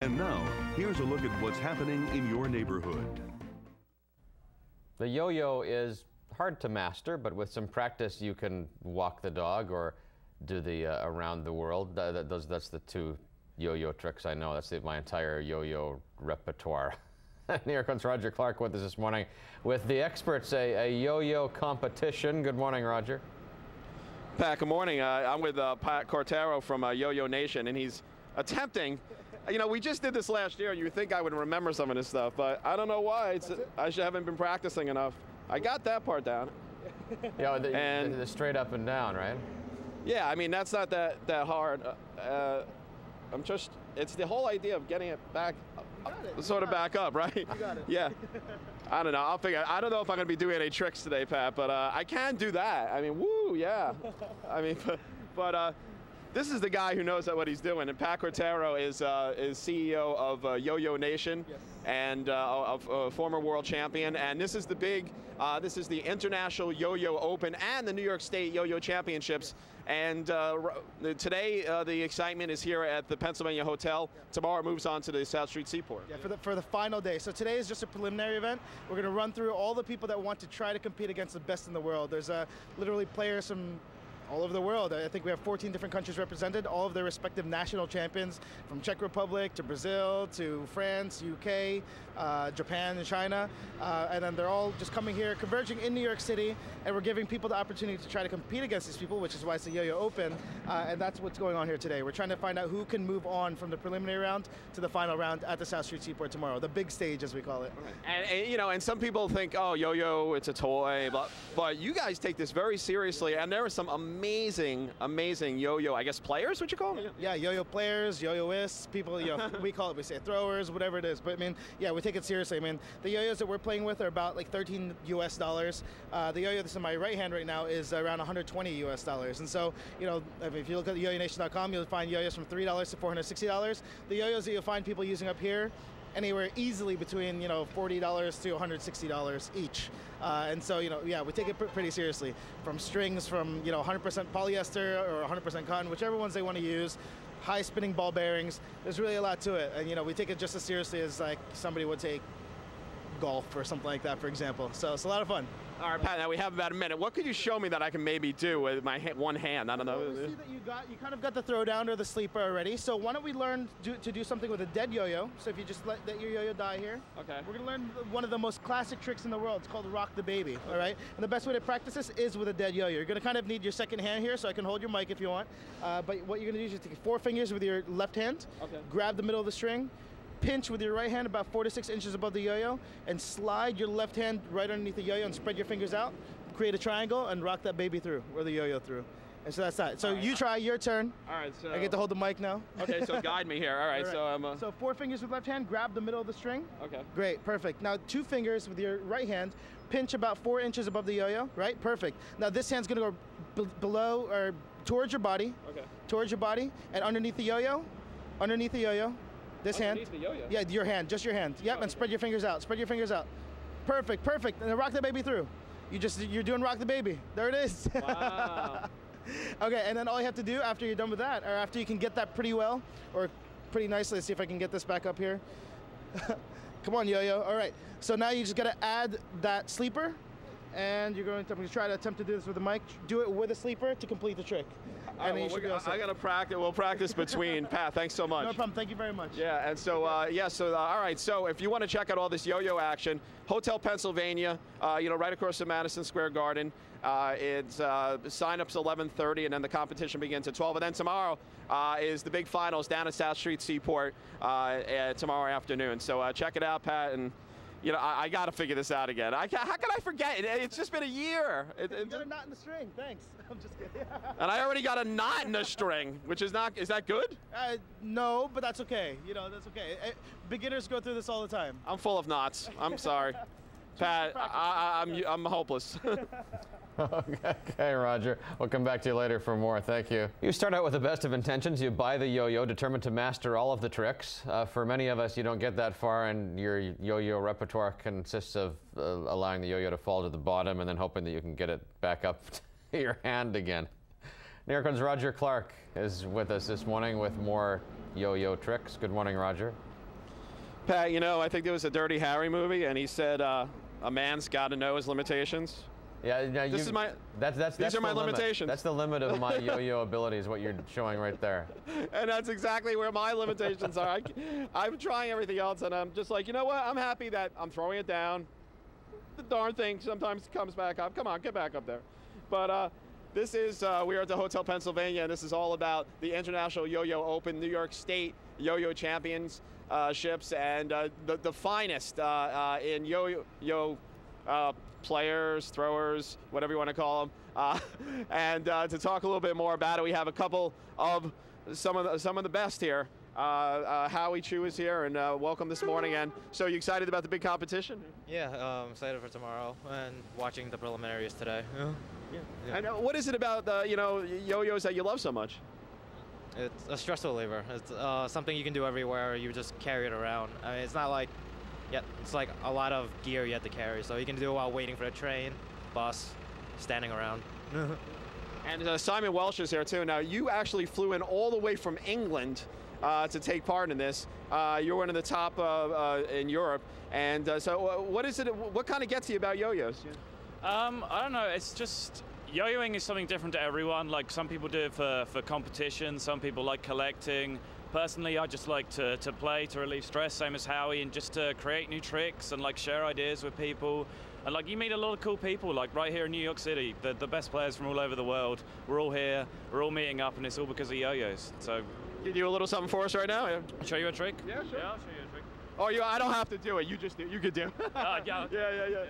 And now, here's a look at what's happening in your neighborhood. The yo-yo is hard to master, but with some practice you can walk the dog or do the around the world. That's the two yo-yo tricks I know. That's my entire yo-yo repertoire. And here comes Roger Clark with us this morning with the experts, a yo-yo competition. Good morning, Roger. Pat, good morning. I'm with Pat Cortero from Yoyo Nation, and he's attempting. You know, we just did this last year, and you would think I would remember some of this stuff, but I don't know why. I haven't been practicing enough. I got that part down. Yeah, the straight up and down, right? Yeah, I mean, that's not that hard. It's the whole idea of getting it back, sort of back up, right? You got it. Yeah. I don't know. I'll figure. I don't know if I'm going to be doing any tricks today, Pat, but I can do that. I mean, woo, yeah. I mean, but this is the guy who knows what he's doing, and Pat Cortero is CEO of Yoyo Nation, yes, and a former world champion. And this is the big, this is the International Yo-Yo Open and the New York State Yo-Yo Championships. And today the excitement is here at the Pennsylvania Hotel. Tomorrow it moves on to the South Street Seaport. Yeah, for the final day. So today is just a preliminary event. We're going to run through all the people that want to try to compete against the best in the world. There's literally players from all over the world. I think we have 14 different countries represented, all of their respective national champions, from Czech Republic to Brazil to France, UK, Japan, and China. And then they're all just coming here, converging in New York City, and we're giving people the opportunity to try to compete against these people, which is why it's the Yo-Yo Open, and that's what's going on here today. We're trying to find out who can move on from the preliminary round to the final round at the South Street Seaport tomorrow, the big stage, as we call it. And you know, and some people think, oh, yo-yo, it's a toy, but you guys take this very seriously, and there are some amazing yo-yo, I guess, players, what you call them? Yeah, yo-yo players, yo-yoists, people, you know, we say throwers, whatever it is. But I mean, yeah, we take it seriously. I mean, the yo-yos that we're playing with are about like $13 US. The yo-yo that's in my right hand right now is around $120 US. And so, you know, I mean, if you look at yoyonation.com, you'll find yo-yos from $3 to $460. The yo-yos that you'll find people using up here, anywhere easily between, you know, $40 to $160 each. And so, you know, yeah, we take it pretty seriously. From strings from, you know, 100% polyester or 100% cotton, whichever ones they want to use, high spinning ball bearings, there's really a lot to it. And, you know, we take it just as seriously as like somebody would take golf or something like that, for example. So it's a lot of fun. All right, Pat, now we have about a minute. What could you show me that I can maybe do with my one hand? I don't know. Well, we see that you kind of got the throwdown or the sleeper already. So why don't we learn to do something with a dead yo-yo? So if you just let your yo-yo die here. Okay. We're gonna learn one of the most classic tricks in the world. It's called rock the baby, all right? And the best way to practice this is with a dead yo-yo. You're gonna kind of need your second hand here, so I can hold your mic if you want. But what you're gonna do is you take 4 fingers with your left hand, grab the middle of the string, pinch with your right hand about 4 to 6 inches above the yo-yo, and slide your left hand right underneath the yo-yo and spread your fingers out. Create a triangle and rock that baby through, or the yo-yo through. And so that's that. So you try, your turn. All right, so I get to hold the mic now. Okay, so guide me here. All right, so 4 fingers with left hand, grab the middle of the string. Okay. Great, perfect. Now 2 fingers with your right hand, pinch about 4 inches above the yo-yo, right? Perfect. Now this hand's gonna go below or towards your body. Okay. Towards your body, and underneath the yo-yo, underneath the yo-yo. This hand. The yo-yo? Yeah, your hand, just your hand. Yep, and spread your fingers out. Spread your fingers out. Perfect, perfect. And then rock the baby through. You're doing rock the baby. There it is. Wow. Okay, and then all you have to do after you're done with that, or after you can get that pretty well, or pretty nicely, let's see if I can get this back up here. Come on, yo-yo. All right, so now you just gotta add that sleeper, and I'm going to try to attempt to do this with the mic. Do it with a sleeper to complete the trick. All right, well, I got to practice. We'll practice between. Pat, thanks so much. No problem. Thank you very much. Yeah, and so, all right. So if you want to check out all this yo-yo action, Hotel Pennsylvania, you know, right across from Madison Square Garden. It's sign-ups 11:30, and then the competition begins at 12. And then tomorrow is the big finals down at South Street Seaport tomorrow afternoon. So check it out, Pat, and you know, I got to figure this out again. How can I forget? It's just been a year. You got a knot in the string. Thanks. I'm just kidding. And I already got a knot in the string, which is not. Is that good? No, but that's okay. You know, that's okay. Beginners go through this all the time. I'm full of knots. I'm sorry, Pat. I'm hopeless. Okay, Roger. We'll come back to you later for more. Thank you. You start out with the best of intentions. You buy the yo-yo, determined to master all of the tricks. For many of us, you don't get that far, and your yo-yo repertoire consists of allowing the yo-yo to fall to the bottom and then hoping that you can get it back up to your hand again. Here comes Roger Clark is with us this morning with more yo-yo tricks. Good morning, Roger. Pat, you know, I think there was a Dirty Harry movie, and he said a man's got to know his limitations. Yeah, These are my limitations. That's the limit of my yo-yo abilities, what you're showing right there. And that's exactly where my limitations are. I'm trying everything else, and I'm just like, you know what? I'm happy that I'm throwing it down. The darn thing sometimes comes back up. Come on, get back up there. But this is, we are at the Hotel Pennsylvania, and this is all about the International Yo-Yo Open, New York State Yo-Yo Championships, and the finest in yo-yo players, throwers, whatever you want to call them. And to talk a little bit more about it, we have a couple of some of the best here. Howie Chu is here, and welcome this morning. And so, you excited about the big competition? Yeah, I'm excited for tomorrow and watching the preliminaries today. Yeah. And what is it about yo-yos that you love so much? It's a stress reliever. It's something you can do everywhere. You just carry it around. I mean, it's not like, it's like a lot of gear you have to carry. So you can do it while waiting for the train, bus, standing around. And Simon Welsh is here too. Now, you actually flew in all the way from England to take part in this. You're one of the top in Europe. And so what is it? What kind of gets you about yo-yos? I don't know. It's just yo-yoing is something different to everyone. Like, some people do it for competition. Some people like collecting. Personally, I just like to play, to relieve stress, same as Howie, and just to create new tricks and like share ideas with people. And like, you meet a lot of cool people, like right here in New York City, the best players from all over the world. We're all here, we're all meeting up, and it's all because of yo-yos. So, can you do a little something for us right now? Yeah. I'll show you a trick? Yeah, sure. Yeah, I'll show you a trick. Oh, I don't have to do it. You just do. You could do. Yeah. Yeah.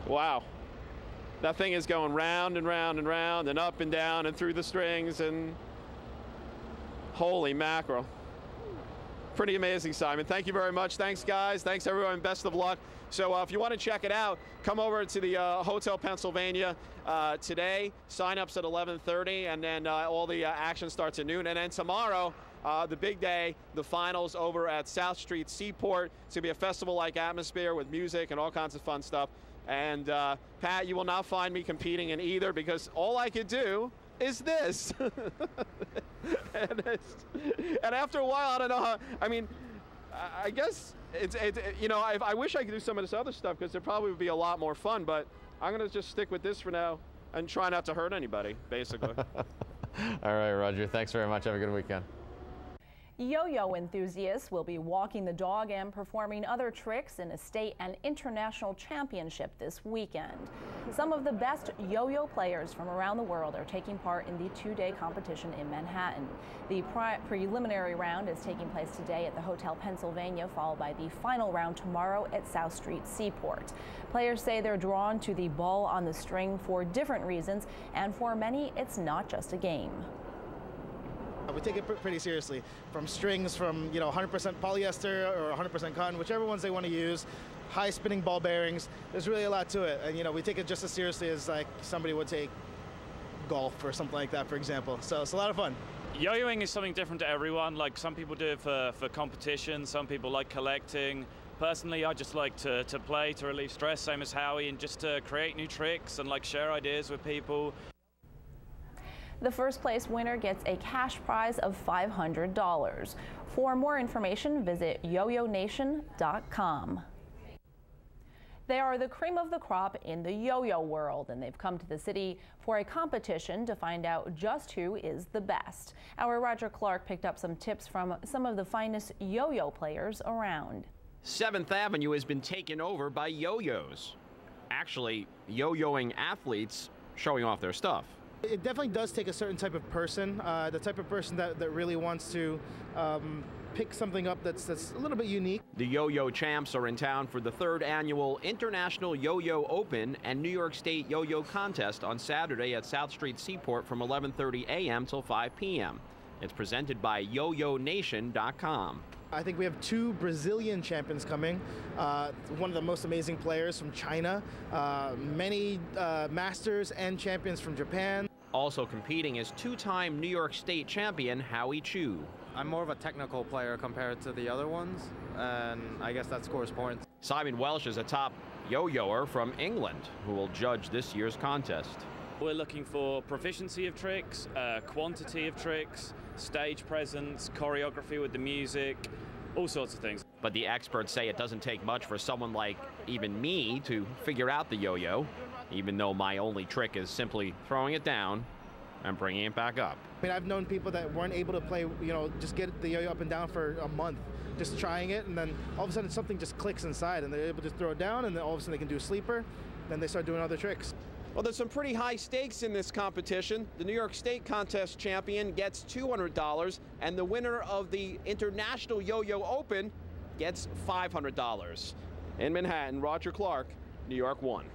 Wow. That thing is going round and round and round and up and down and through the strings, and holy mackerel. Pretty amazing, Simon. Thank you very much. Thanks, guys. Thanks, everyone. Best of luck. So if you want to check it out, come over to the Hotel Pennsylvania today. Sign-ups at 11:30, and then all the action starts at noon. And then tomorrow, the big day, the finals over at South Street Seaport. It's going to be a festival-like atmosphere with music and all kinds of fun stuff. And Pat, you will not find me competing in either, because all I could do is this. and after a while, I don't know how, I mean, I guess I wish I could do some of this other stuff, because it probably would be a lot more fun, but I'm going to just stick with this for now and try not to hurt anybody, basically. All right, Roger. Thanks very much. Have a good weekend. Yo-yo enthusiasts will be walking the dog and performing other tricks in a state and international championship this weekend. Some of the best yo-yo players from around the world are taking part in the two-day competition in Manhattan. The preliminary round is taking place today at the Hotel Pennsylvania, followed by the final round tomorrow at South Street Seaport. Players say they're drawn to the ball on the string for different reasons, and for many, it's not just a game. We take it pretty seriously, from strings, from 100% polyester or 100% cotton, whichever ones they want to use, high spinning ball bearings. There's really a lot to it, and we take it just as seriously as like somebody would take golf or something like that, for example. So it's a lot of fun. Yo-yoing is something different to everyone. Like, some people do it for competition. Some people like collecting. Personally, I just like to play, to relieve stress, same as Howie, and just to create new tricks and like share ideas with people. The first place winner gets a cash prize of $500. For more information, visit yoyonation.com. They are the cream of the crop in the yo-yo world, and they've come to the city for a competition to find out just who is the best. Our Roger Clark picked up some tips from some of the finest yo-yo players around. 7th Avenue has been taken over by yo-yos. Actually, yo-yoing athletes showing off their stuff. It definitely does take a certain type of person, the type of person that really wants to pick something up that's a little bit unique. The yo-yo champs are in town for the 3rd annual International Yo-Yo Open and New York State Yo-Yo Contest on Saturday at South Street Seaport from 11:30 a.m. till 5 p.m. It's presented by yoyonation.com. I think we have 2 Brazilian champions coming, one of the most amazing players from China, many masters and champions from Japan. Also competing is 2-time New York State champion Howie Chu. I'm more of a technical player compared to the other ones, and I guess that scores points. Simon Welsh is a top yo-yoer from England who will judge this year's contest. We're looking for proficiency of tricks, quantity of tricks, stage presence, choreography with the music, all sorts of things. But the experts say it doesn't take much for someone like even me to figure out the yo-yo, even though my only trick is simply throwing it down and bringing it back up. I mean, I've known people that weren't able to play, just get the yo-yo up and down for a month, just trying it, and then all of a sudden something just clicks inside, and they're able to throw it down, and then all of a sudden they can do a sleeper, then they start doing other tricks. Well, there's some pretty high stakes in this competition. The New York State contest champion gets $200, and the winner of the International Yo-Yo Open gets $500. In Manhattan, Roger Clark, New York 1.